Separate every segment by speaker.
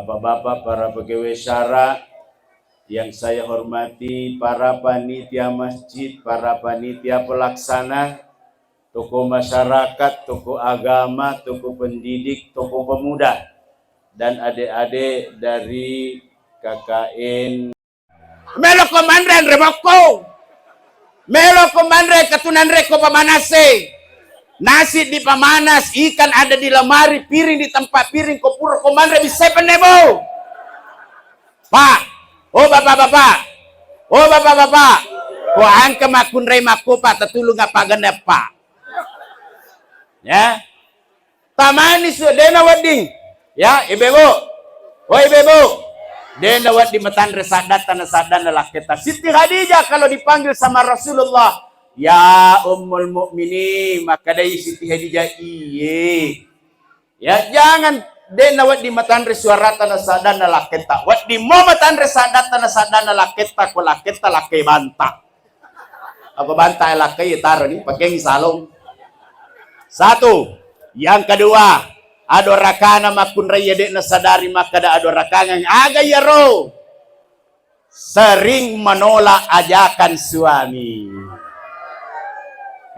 Speaker 1: bapak-bapak, para pegawai syara yang saya hormati, para panitia masjid, para panitia pelaksana, tokoh masyarakat, tokoh agama, tokoh pendidik, tokoh pemuda, dan adik-adik dari KKN. Melo komandran remoko, melo komandran katunan reko pamanase, nasi di pamanas, ikan ada di lemari, piring di tempat piring, kopur komandran bisa penebo. Pak, oh bapak-bapak, oh bapak-bapak, ko angka makun rei maku pak, tetulung apa ganda pak, ya, tamani su dena wading, ya ibu-ibu, oh ibu-ibu. Dena wat di metan resadat tanah sadana laketa. Siti Khadijah kalau dipanggil sama Rasulullah, ya Ummul Mukminin, maka dari Siti Khadijah iye. Ya jangan dena wat di metan resuara tanah sadana laketa. Wat di mo metan resadat tanah sadana laketa ko laketa lakai bantah. Apa bantah lakai taruh nih pakai salong. Satu, yang kedua. Ado rakana makun raya dek nasadari maka ada ado rakana yang aga yaro sering menolak ajakan suami.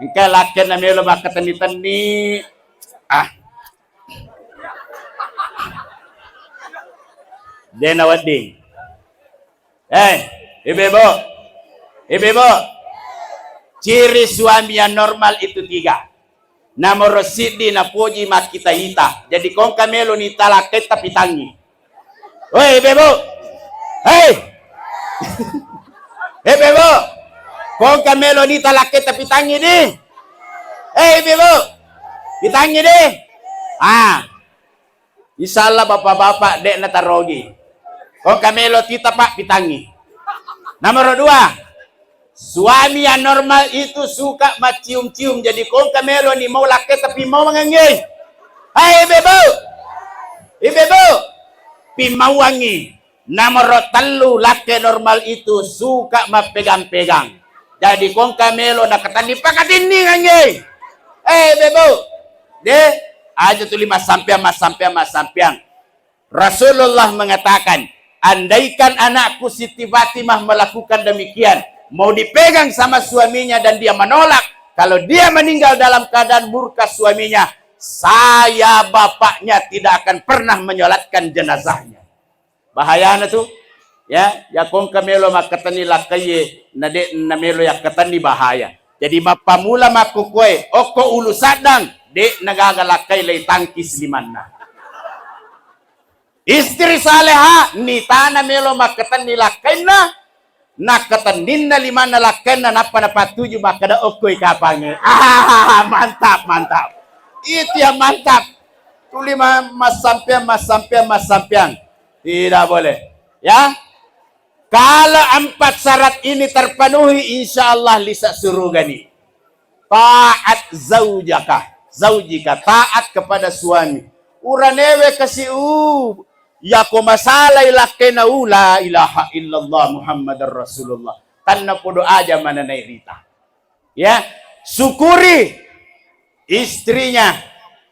Speaker 1: Engkau laki na melo maka tani-tani dena wading. Ibu-ibu, ciri suami yang normal itu 3. Nomor sidi na puji mak kita hita. Jadi kong kamelo ni talaket tapi tangi. Hei bebo. Hei. Hei bebo. Kong kamelo ni talaket tapi tangi di. Hei bebo. Ditangi di. Insyaallah bapak-bapak dek na tarogi. Kong kamelo tita pak pitangi. Nomor 2. Suami yang normal itu suka macium-cium. Jadi kong kamelo ni mau laki tapi mau mengangi. Hai ibu, ibu, pi mau wangi. Nomor 3 laki normal itu suka mapegang-pegang. Jadi kong kamelo nak ketani pakatin ni ngangi. Ibu, de aja tu 5 sampian. Rasulullah mengatakan, andaikan anakku Siti Fatimah melakukan demikian, mau dipegang sama suaminya dan dia menolak, kalau dia meninggal dalam keadaan murka suaminya, saya bapaknya tidak akan pernah menyolatkan jenazahnya. Bahayana tuh, ya kong kamelo makatani lakaye nade namelo yakatani bahaya. Jadi mapamula makukoy oko ulu sadang de nagagalakay lay tangkis limanna. Istri saleha ni tana melo makatani lakay na nakatanin na 5 na lakan na napanapatuju maka da okoy kapange. Mantap. Itu yang mantap. Tuli mas sampian. Tidak boleh. Ya. Kalau 4 syarat ini terpenuhi, insya Allah lisa surugani. Taat zaujika, taat kepada suami. Uranewe kasih ya ko masalah ilakena la ilaha illallah Muhammadar Rasulullah. Tanna podo aja mananay rita. Ya, syukuri istrinya.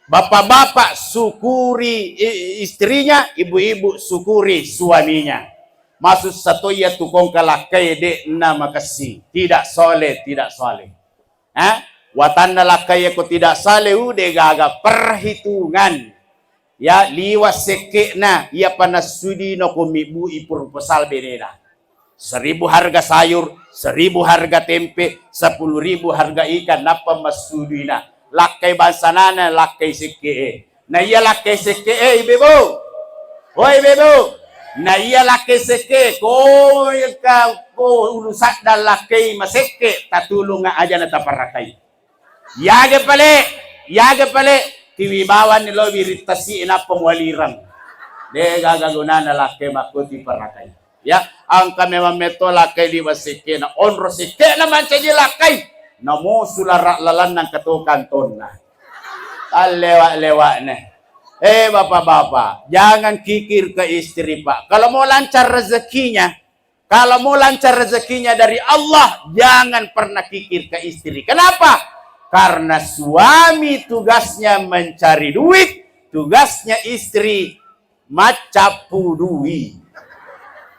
Speaker 1: Bapak-bapak syukuri istrinya, ibu-ibu syukuri suaminya. Maksud satu ya tukong kalakay de na makasi. Tidak soleh. Watan lakay ko tidak soleh ude gaga perhitungan. Ya liwas seke na ia panasudi no kumibu ipur pesal beneda. 1.000 harga sayur, 1.000 harga tempe, 10.000 harga ikan napa masudi na. Lakai bansanana lakai seke. Na iya lakai seke ibu. Oh ibu. Na iya lakai seke ko ulusak dan lakai maseke tatulung aja na taparakai. Yaga pale. Tiwibawan ni lo wiritasi ina pemwaliran. De gagaguna na laki makuti parakay. Ya, ang kami mameto lakay di wasike na onro sike naman siya di lakay. Namo sulara-lalan ng katukanton na. Lewa-lewa na. Bapak-bapak, jangan kikir ke istri pak. Kalau mau lancar rezekinya dari Allah, jangan pernah kikir ke istri. Kenapa? Karena suami tugasnya mencari duit, tugasnya istri macapudui.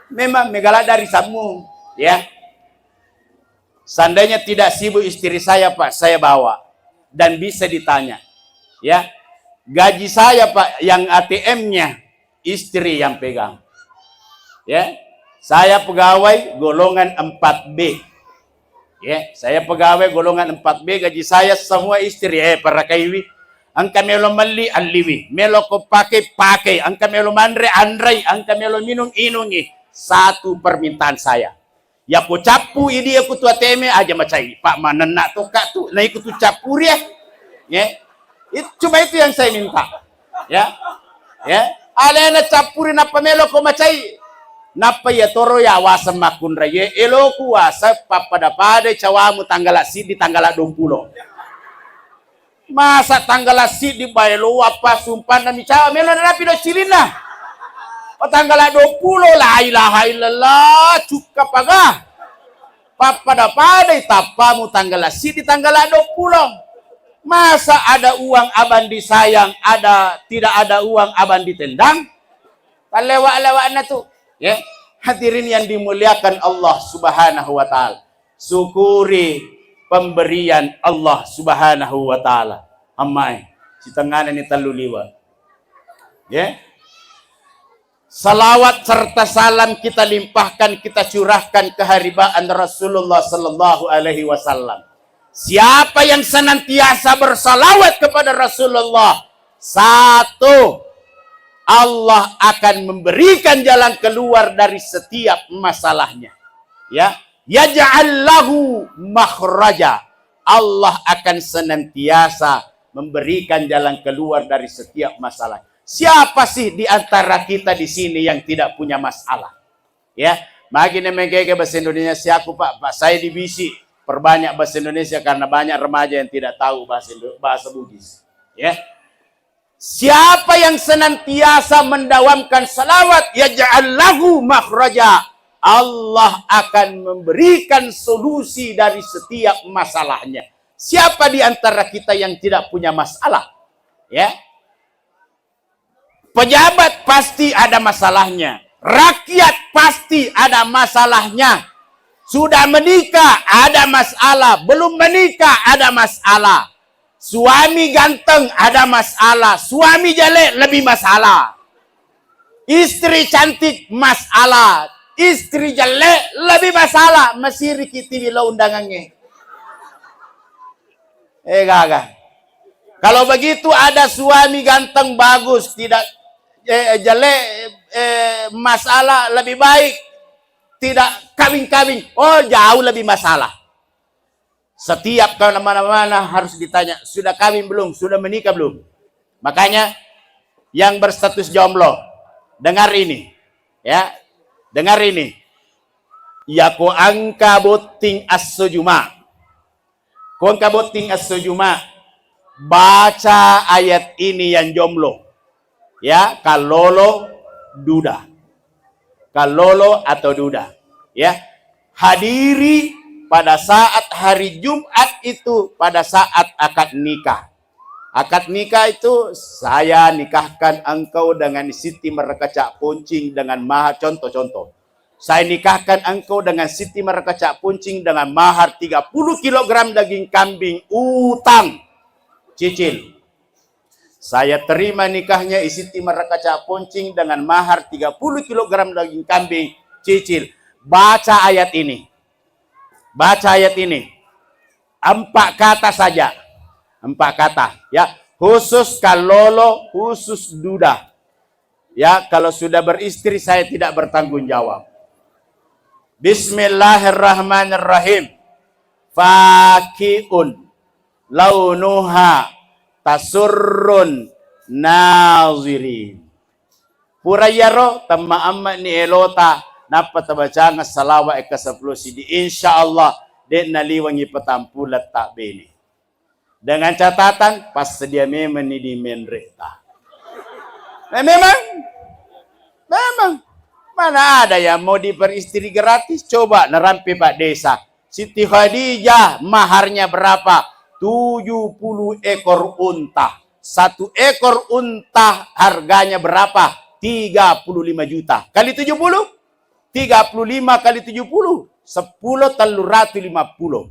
Speaker 1: Memang megala dari samu, ya. Seandainya tidak sibuk istri saya, Pak, saya bawa dan bisa ditanya, ya. Gaji saya, Pak, yang ATM-nya istri yang pegang, ya. Saya pegawai golongan 4B, ya. Saya pegawai golongan 4B, gaji saya semua istri, para kaiwi. Angka melo mali aliwi, melo ko pakai, angka melo mandre andrai, angka melo minum inungi. Satu permintaan saya. Ya ko capu ini aku tua teme aja macai. Pak mana nak tu kak tu, na ikut tu capur ya. Ya. Itu cuma itu yang saya minta. Ya. Ya. Alena capurin apa melo ko macai. Napa ya toro ya wasa makun raya. Elo ku wasa papada cawamu tanggal di tanggal 20. Masa tanggal si di baelo apa sumpah na micawa melo na rapi do cilina. O tanggal 20 la ilaha illallah cuka paga. Papada tapamu tanggal si di tanggal 20. Masa ada uang aban disayang, tidak ada uang aban ditendang? Kalewa-lewa na tu. Ya. Hadirin yang dimuliakan Allah Subhanahu wa taala. Syukuri pemberian Allah Subhanahu wa taala. Amai si tengana ni taluliwa. Ya. Salawat serta salam kita limpahkan, kita curahkan keharibaan Rasulullah sallallahu alaihi wasallam. Siapa yang senantiasa bersalawat kepada Rasulullah, satu, Allah akan memberikan jalan keluar dari setiap masalahnya. Ya. Yaj'al lahu makhraja. Allah akan senantiasa memberikan jalan keluar dari setiap masalah. Siapa sih di antara kita di sini yang tidak punya masalah? Ya, makin mengeke bahasa Indonesia siaku Pak saya divisi perbanyak bahasa Indonesia karena banyak remaja yang tidak tahu bahasa Bugis. Ya. Siapa yang senantiasa mendawamkan salawat, yaj'al lahu makhraja. Allah akan memberikan solusi dari setiap masalahnya. Siapa di antara kita yang tidak punya masalah? Ya. Pejabat pasti ada masalahnya. Rakyat pasti ada masalahnya. Sudah menikah ada masalah, belum menikah ada masalah. Suami ganteng ada masalah, suami jelek lebih masalah. Istri cantik masalah, istri jelek lebih masalah. Masih rikiti bila undangannya. Gagah. Kalau begitu ada suami ganteng bagus, tidak jelek, masalah lebih baik, tidak kawin-kawin, oh jauh lebih masalah. Setiap ke mana-mana harus ditanya, sudah kawin belum, sudah menikah belum? Makanya yang berstatus jomblo, dengar ini, ya, dengar ini. Ya ko angka boting as-sujuma, ko angka boting as-sujuma, baca ayat ini yang jomblo. Ya, kalolo duda. Kalolo atau duda. Ya. Hadiri pada saat hari Jumat itu pada saat akad nikah. Akad nikah itu saya nikahkan engkau dengan Siti Mereka Puncing dengan mahar, contoh-contoh. Saya nikahkan engkau dengan Siti Mereka Puncing dengan mahar 30 kg daging kambing utang cicil. Saya terima nikahnya Siti Mereka Puncing dengan mahar 30 kg daging kambing cicil. Baca ayat ini. Baca ayat ini. 4 kata saja. 4 kata. Ya, khusus kalolo, khusus duda. Ya, kalau sudah beristri saya tidak bertanggung jawab. Bismillahirrahmanirrahim. Fakiun launuha tasurrun nazirin. Purayaro tamma amma ni elota napa tabaca nga salawa ika-10 sidi insyaallah den naliwangi petampulat tak bene. Dengan catatan pas sedia memang di menreta. Memang mana ada yang mau diperistri gratis? Coba nerampi Pak Desa. Siti Khadijah maharnya berapa? 70 ekor unta. 1 ekor unta harganya berapa? 35 juta. Kali 70? 35 kali 70. 10 350.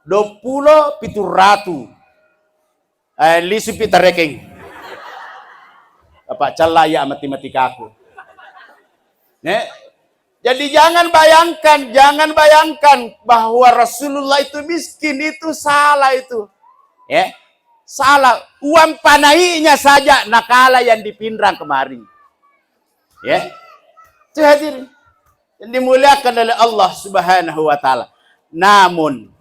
Speaker 1: 20 700. Lisu pita reking. Apa calaya matematika aku. Jadi jangan bayangkan bahwa Rasulullah itu miskin, itu salah itu. Ya. Salah. Uang panainya saja nakala yang dipinrang kemarin. Ya. Itu hadirin. Yang dimuliakan oleh Allah Subhanahu wa taala. Namun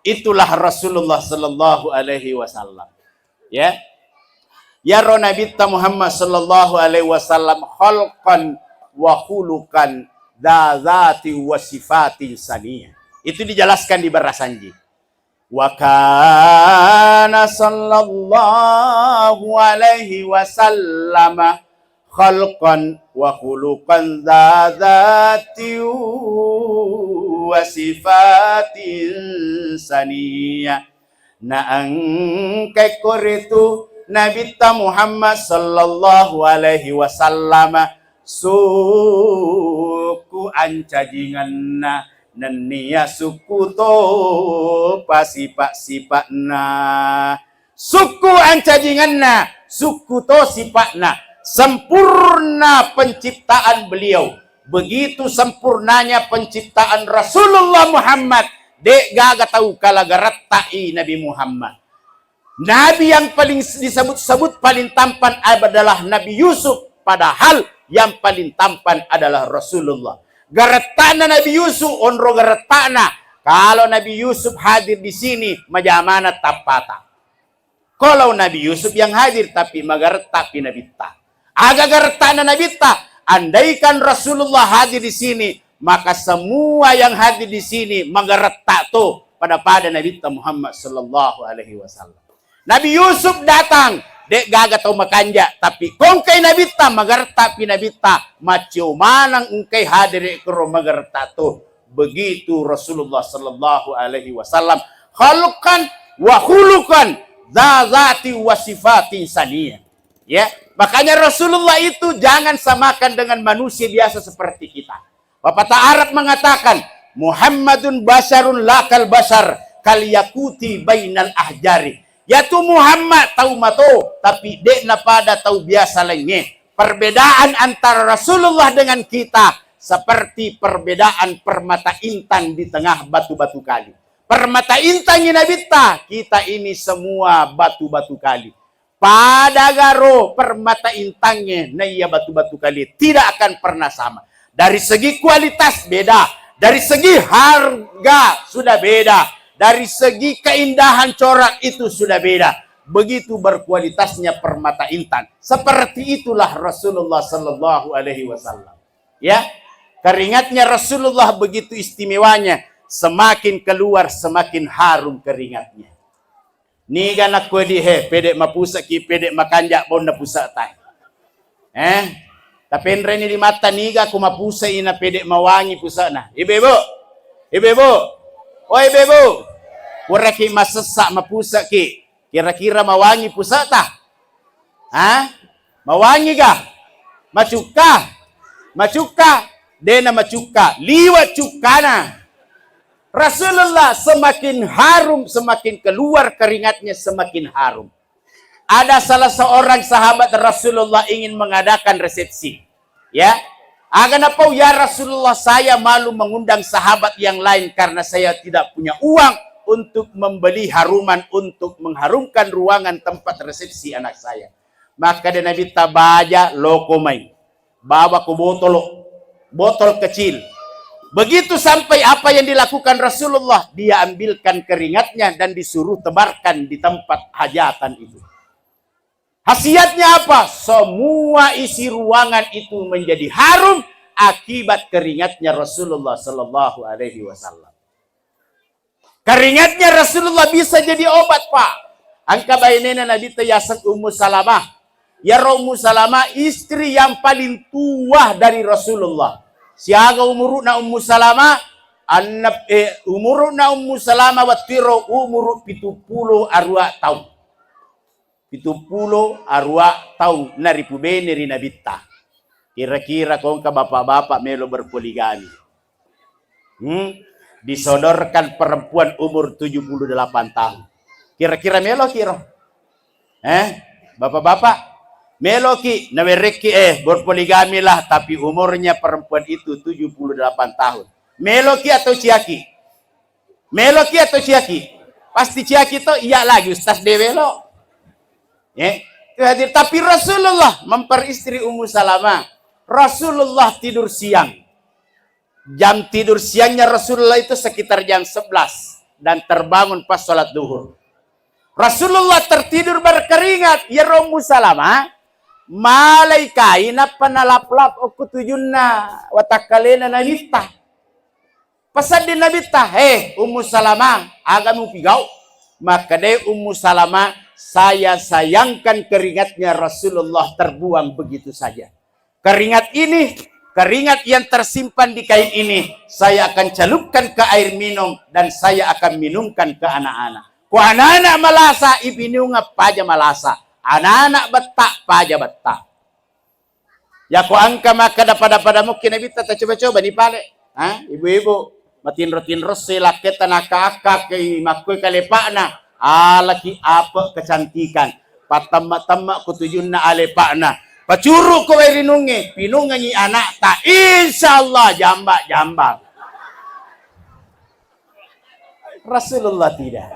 Speaker 1: itulah Rasulullah sallallahu alaihi wasallam. Ya. Ya Nabi Muhammad sallallahu alaihi wasallam khalqan wa khuluqan dzati wa sifatin saniyah. Itu dijelaskan di Barasanji. Wa kana sallallahu alaihi wasallam khalqan wa khuluqan dzati wa sifatin saniyah. Na angkai koretu Nabi Muhammad sallallahu alaihi wasallam suku ancajinganna nenia suku to pasipak-sipakna suku ancajinganna suku to sipakna sempurna penciptaan beliau. Begitu sempurnanya penciptaan Rasulullah Muhammad. Dek gaga tahu kalagarat ta'i Nabi Muhammad. Nabi yang paling disebut-sebut paling tampan adalah Nabi Yusuf. Padahal yang paling tampan adalah Rasulullah. Garetana Nabi Yusuf, onro garetana. Kalau Nabi Yusuf hadir di sini, majamana tapata. Kalau Nabi Yusuf yang hadir, tapi magaret tapi Nabi ta. Aga garetana Nabi ta. Andaikan Rasulullah hadir di sini, maka semua yang hadir di sini magaretak tuh pada Nabi Muhammad sallallahu alaihi wasallam. Nabi Yusuf datang, dek gaga tau makanja, tapi kongkai Nabi ta magaretak pi Nabi ta, macio manang engkai hadir ke magaretak tuh. Begitu Rasulullah sallallahu alaihi wasallam khalqan wa khuluqan dzati wa sifatin saniyah. Ya, makanya Rasulullah itu jangan samakan dengan manusia biasa seperti kita. Pepatah Arab mengatakan, Muhammadun basarun lakal basar kal yakuti bainal ahjari. Yaitu Muhammad tahu mato, tapi dek na pada tahu biasa lainnya. Perbedaan antara Rasulullah dengan kita seperti perbedaan permata intan di tengah batu-batu kali. Permata intannya Nabi kita ini semua batu-batu kali. Pada garo permata intangnya naya batu-batu kali tidak akan pernah sama. Dari segi kualitas beda, dari segi harga sudah beda, dari segi keindahan corak itu sudah beda. Begitu berkualitasnya permata intan. Seperti itulah Rasulullah sallallahu alaihi wasallam. Ya, keringatnya Rasulullah begitu istimewanya, semakin keluar semakin harum keringatnya. Niga nak kodi pedek mapusa ki pedek makanjak bon na pusa tay. Tapi ini di mata niga aku mapusa ina pedek mawangi pusa na. Ibu, oh ibu, kuraki masesak mapusa ki. Kira-kira mawangi pusa ta? Mawangi ga? Macuka, dena macuka, liwat cukana. Rasulullah semakin harum, semakin keluar keringatnya semakin harum. Ada salah seorang sahabat Rasulullah ingin mengadakan resepsi. Ya, agan apa ya Rasulullah, saya malu mengundang sahabat yang lain karena saya tidak punya uang untuk membeli haruman untuk mengharumkan ruangan tempat resepsi anak saya. Maka dia Nabi tabaja lokomai, bawa ke botol kecil. Begitu sampai apa yang dilakukan Rasulullah, dia ambilkan keringatnya dan disuruh tebarkan di tempat hajatan itu. Khasiatnya apa? Semua isi ruangan itu menjadi harum akibat keringatnya Rasulullah sallallahu alaihi wasallam. Keringatnya Rasulullah bisa jadi obat, Pak. Angka bainena Nabi tayasak Ummu Salamah. Ya Ummu Salamah istri yang paling tua dari Rasulullah. Siaga umuruna Ummu Salamah umuruna Ummu Salamah watiro umuru 70 arwa tahun. 70 arwa tahun nari pubene ri nabita. Kira-kira kau ke bapak-bapak melo berpoligami. Disodorkan perempuan umur 78 tahun. Kira-kira melo kira? Bapak-bapak, melo ki, nawereki berpoligami lah, tapi umurnya perempuan itu 78 tahun. Melo ki atau ciaki? Melo ki atau ciaki? Pasti ciaki to, iya lagi Ustaz Dewelo. Tapi Rasulullah memperistri Ummu Salamah. Rasulullah tidur siang. Jam tidur siangnya Rasulullah itu sekitar jam 11 dan terbangun pas sholat duhur. Rasulullah tertidur berkeringat. Ya Ummu Salamah, malaikai na panalaplap o kutujunna watakalena nabita. Pasal di nabita, Ummu Salamah, agamu pigau. Maka deh Ummu Salamah, saya sayangkan keringatnya Rasulullah terbuang begitu saja. Keringat ini, keringat yang tersimpan di kain ini, saya akan celupkan ke air minum dan saya akan minumkan ke anak-anak. Ku anak-anak malasa, ibinunga paja malasa. Anak-anak betak, paja betak. Ya ku angka maka pada mungkin kita coba-coba nih pale. Ibu-ibu, matin-rotin sila kita nakaka kay makoy kalepana. Laki apa kecantikan. Patama-tama kutujun na alepana. Pacuru ko ay rinungi, pinungangi anak ta, insyaallah jambak-jambak. Rasulullah tidak.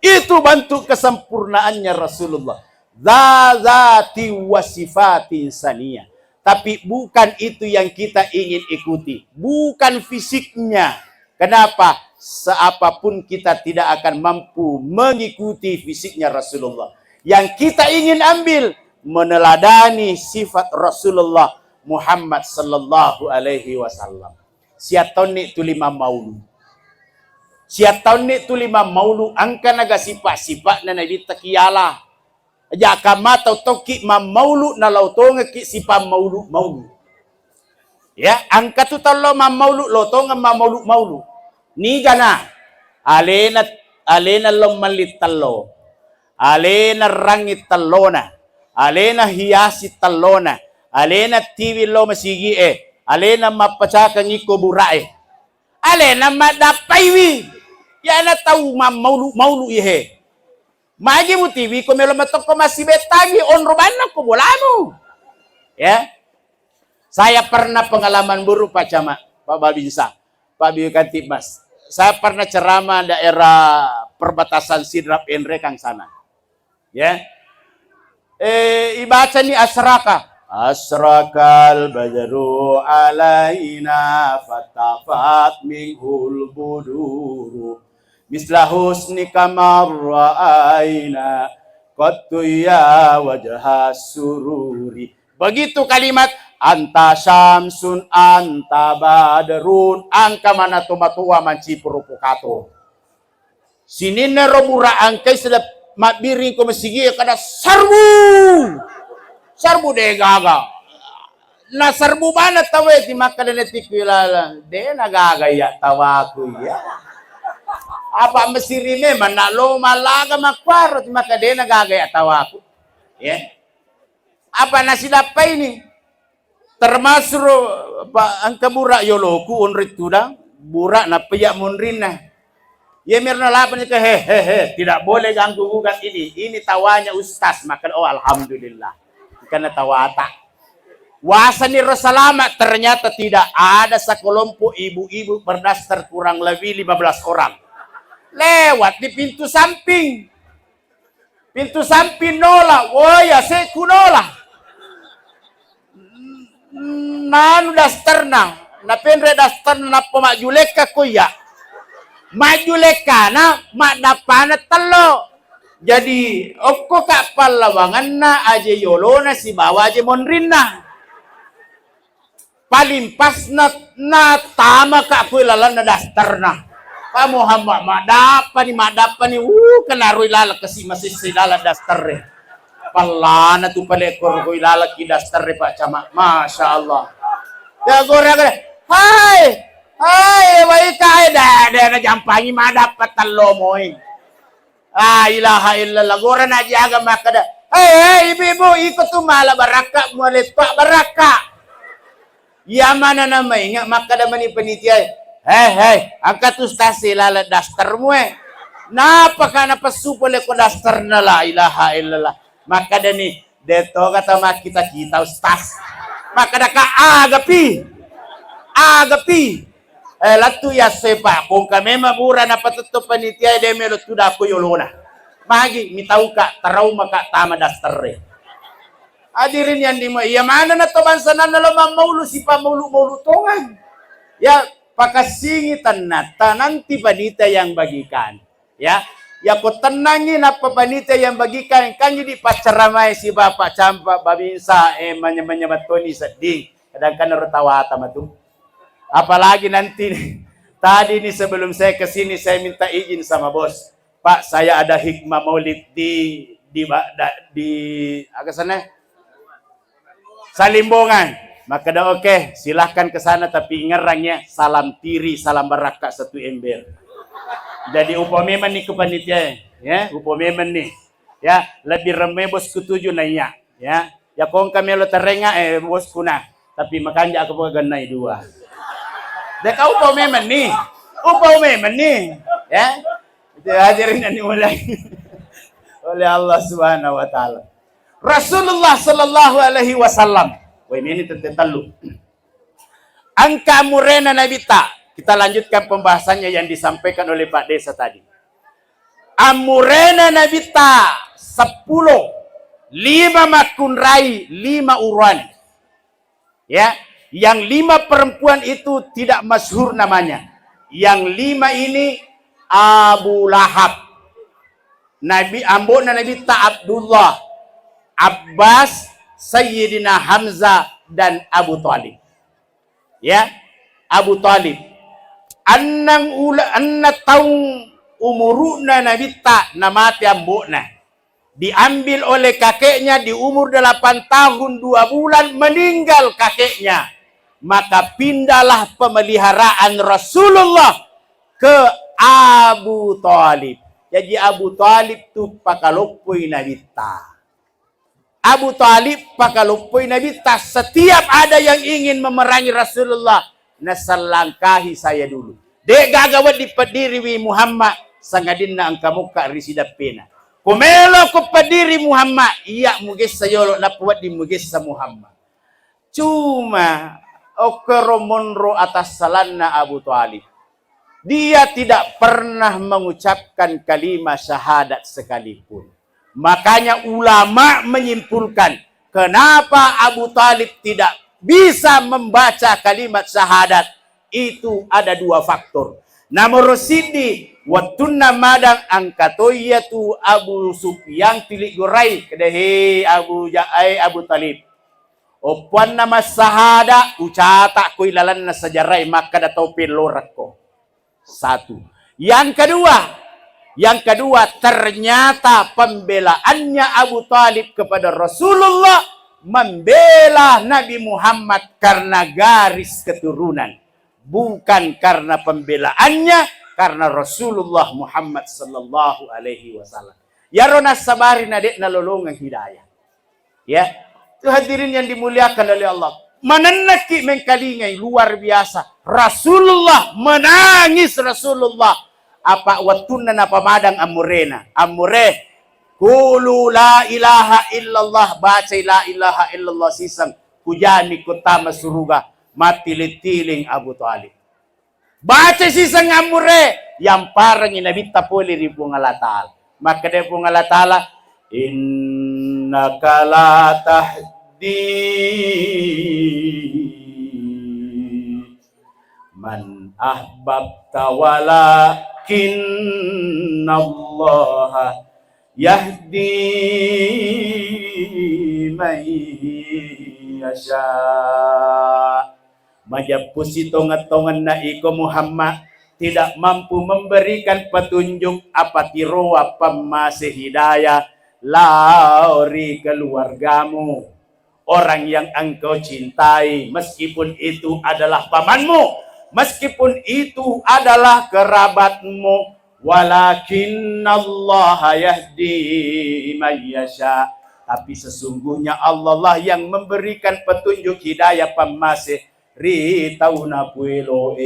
Speaker 1: Itu bentuk kesempurnaannya Rasulullah. Zati wasifati insaniyah. Tapi bukan itu yang kita ingin ikuti. Bukan fisiknya. Kenapa? Seapapun kita tidak akan mampu mengikuti fisiknya Rasulullah. Yang kita ingin ambil, meneladani sifat Rasulullah Muhammad sallallahu alaihi wasallam. Siatoni tu 5 maulu. Siatoni tu 5 maulu angka naga sifat-sifat na nabi takiyala. Aja kama tau toki ma maulu na lautonga ki sifat maulu. Ya, angka tu talo ma maulu lautonga ma maulu. Ni gana alena lomalit talo. Alena rangit talona, alena hiasi talona, alena TV lo masigi alena mapacaka ngiko burae, alena madapaiwi, ya na tahu maulu ihe. Magi mu TV ko melo matok ko masih betagi on rumana ko bolamu. Ya. Saya pernah pengalaman buruk Pak Camat, Pak Babinsa, Pak Biukantibmas. Saya pernah ceramah daerah perbatasan Sidrap Enrekang sana. Ya, ibaca ni asraka. Asrakal badru alaina fatafat minhul buduru. Misla husni kamar ra'aina qattu ya wajha sururi. Begitu kalimat anta syamsun anta badrun angka mana tumatua manci perupukato. Sinina robura angkai sedap mabiring ko masigi kada sarbu de gaga na sarbu bana tawe ti makada netik wilala de nagaga ya tawaku ya apa mesirime manalo malaga makwaro ti makade nagaga ya tawaku ya apa nasidapa ini termasuk angka burak yoloku onrit tudang burak na payak munrina. Ya mirna lapan itu tidak boleh ganggu gugat ini. Ini tawanya ustaz, maka alhamdulillah. Karena tawata. Wasa ni Rasulullah ternyata tidak ada sekelompok ibu-ibu berdasar kurang lebih 15 orang. Lewat di pintu samping. Pintu samping nolak. Oh ya saya kunola. Nanu dastarna. Napendre dastarna na pemajuleka kuya. Maju lekana mak dapana telo. Jadi opko kapal lawangan na aja yolona si bawa aja monrinna. Paling pas na tama ka aku lalan na dastarna. Kamu hamba madapa ni kenarui lala kasi masih silala dastarre. Palana tu palekor ko ilala ki dastarre Pak Camat. Masya Allah. Ya gore. Hai, wai kai dah na jampangi ma dapat talo moy. Ilaha illallah. Gora na jaga makada. Hei, ibu-ibu, ikut tuh malah baraka, mulai pak baraka. Ya mana nama ingat maka dah mani penitia. Hei, angkat tu stasi lala dastarmu Napa kana pasu boleh ko dastar na la ilaha illallah. Maka dah ni, deto kata mak kita ustaz. Maka dah ka agapi. Latu ya sepa, kung kami mabura na patutup panitia, de melot tuda ko yolona. Magi, mitau ka, taraw maka tama dastar Hadirin yang ya mana na to bansa na nalamang maulu si pamaulu-maulu tongan. Ya, pakasingitan na nanti panita yang bagikan. Ya ko tenangin apa panita yang bagikan. Kan jadi pacaramay si Bapak Campa, babinsa, manya-manyamatoni sedih. Kadang-kadang retawa tamatu. Apalagi nanti tadi nih sebelum saya kesini saya minta izin sama bos. Pak, saya ada hikmah maulid di agak sana Salimbongan. Maka dah oke, silahkan ke sana tapi ngerangnya salam tiri, salam baraka satu ember. Jadi upameman nih ke panitia, ya, upameman nih. Ya, lebih ramai bos ketujuh nanya, ya. Ya kong kami lo terenga bos kuna, tapi makanya aku ganai dua. Dek upameman nih, ya. Hadirin yang dimulai oleh Allah Subhanahu wa taala. Rasulullah sallallahu alaihi wasallam. Wah ini tertetalu. Angka murena nabita. Kita lanjutkan pembahasannya yang disampaikan oleh Pak Desa tadi. Amurena nabita 10, 5 makunrai, 5 uruan. Ya, yang 5 perempuan itu tidak masyhur namanya. Yang 5 ini Abu Lahab. Ambona nabita Abdullah, Abbas, Sayyidina Hamzah dan Abu Talib. Ya, Abu Talib. Anna taung umuruna nabita namati ambona. Diambil oleh kakeknya di umur 8 tahun 2 bulan meninggal kakeknya. Maka pindahlah pemeliharaan Rasulullah ke Abu Talib. Jadi Abu Talib tu pakalopoi nabita. Abu Talib pakalupoi Nabi tas setiap ada yang ingin memerangi Rasulullah nasalangkahi saya dulu. Dek gagawat di pediri Muhammad sangadinna angka muka risida pena. Kumelo ko pediri Muhammad iya mugis sayolo napuat di mugis sa Muhammad. Cuma okromonro atas salanna Abu Talib. Dia tidak pernah mengucapkan kalimat syahadat sekalipun. Makanya ulama menyimpulkan kenapa Abu Talib tidak bisa membaca kalimat syahadat. Itu ada 2 faktor. Nomor sidi watunna madang angkatoyatu Abu Sufyan tilik gurai kedehi Abu Talib. Opuan nama sahada ucata ko ilalan na sajaray maka datau pelorak ko. 1. Yang kedua, ternyata pembelaannya Abu Talib kepada Rasulullah membela Nabi Muhammad karena garis keturunan. Bukan karena pembelaannya, karena Rasulullah Muhammad sallallahu alaihi wasallam. Ya rona sabari nadek nalolongang hidayah. Ya, itu hadirin yang dimuliakan oleh Allah. Mananaki mengkalingai luar biasa. Rasulullah menangis Rasulullah. Apa watuna na pamadang amurena. Amure, kulu la ilaha illallah, baca la ilaha illallah sisang kujani kutama suruga mati litiling Abu Talib. Baca sisang amure yang parang inabita poli ribu ngalatal. Maka dia pun ngalatala innaka la tahdi man ahbabta wala Innallaha yahdi man yasha. Majapusi tongan-tongan na iko Muhammad tidak mampu memberikan petunjuk apa tiroa pemase hidayah lauri keluargamu, orang yang engkau cintai, meskipun itu adalah pamanmu, meskipun itu adalah kerabatmu, walakinnallaha yahdi man yasha. Tapi sesungguhnya Allah lah yang memberikan petunjuk hidayah pamasih ri tauna puelo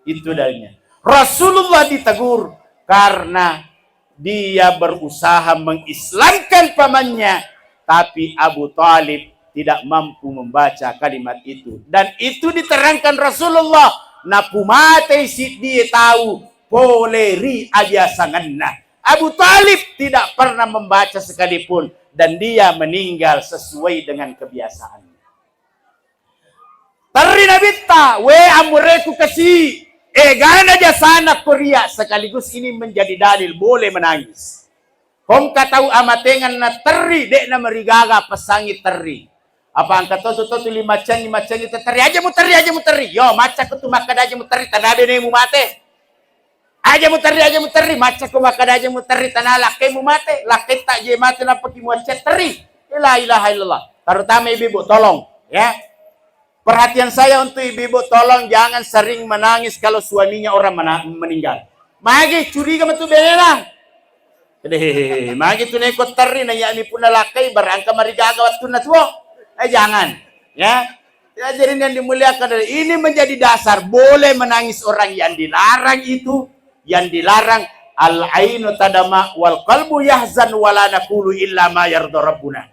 Speaker 1: itu dalilnya. Rasulullah ditegur karena dia berusaha mengislamkan pamannya, tapi Abu Talib tidak mampu membaca kalimat itu. Dan itu diterangkan Rasulullah, napumate si dia tahu poleri aja sanganna. Abu Talib tidak pernah membaca sekalipun, dan dia meninggal sesuai dengan kebiasaannya. Tari nabita, we amureku kasih, gana aja sana Korea, sekaligus ini menjadi dalil boleh menangis. Kong katau amatengan na teri, dek na marigaga pasangi teri. Apa ang katoto lima cang itu teri aja mu teri. Yo, maca ko tumakad aja mu teri, tanabe na mu mate. Aja mu teri, maca ko makad aja mu teri, tanalake mu mate. Laki tak je mate na pakimu cet teri. La ilaha illallah. Terutama ibu tolong, ya. Perhatian saya untuk ibu-ibu, tolong jangan sering menangis kalau suaminya orang meninggal. Magi curiga matu belela. Magi tu neko teri na yakni puna lakai barangka marigaga waktu na tuo. Jangan, ya. Jadi yang dimuliakan ini menjadi dasar boleh menangis orang yang dilarang itu, yang dilarang al-ainu tadama wal qalbu yahzan wala naqulu illa ma yarda rabbuna.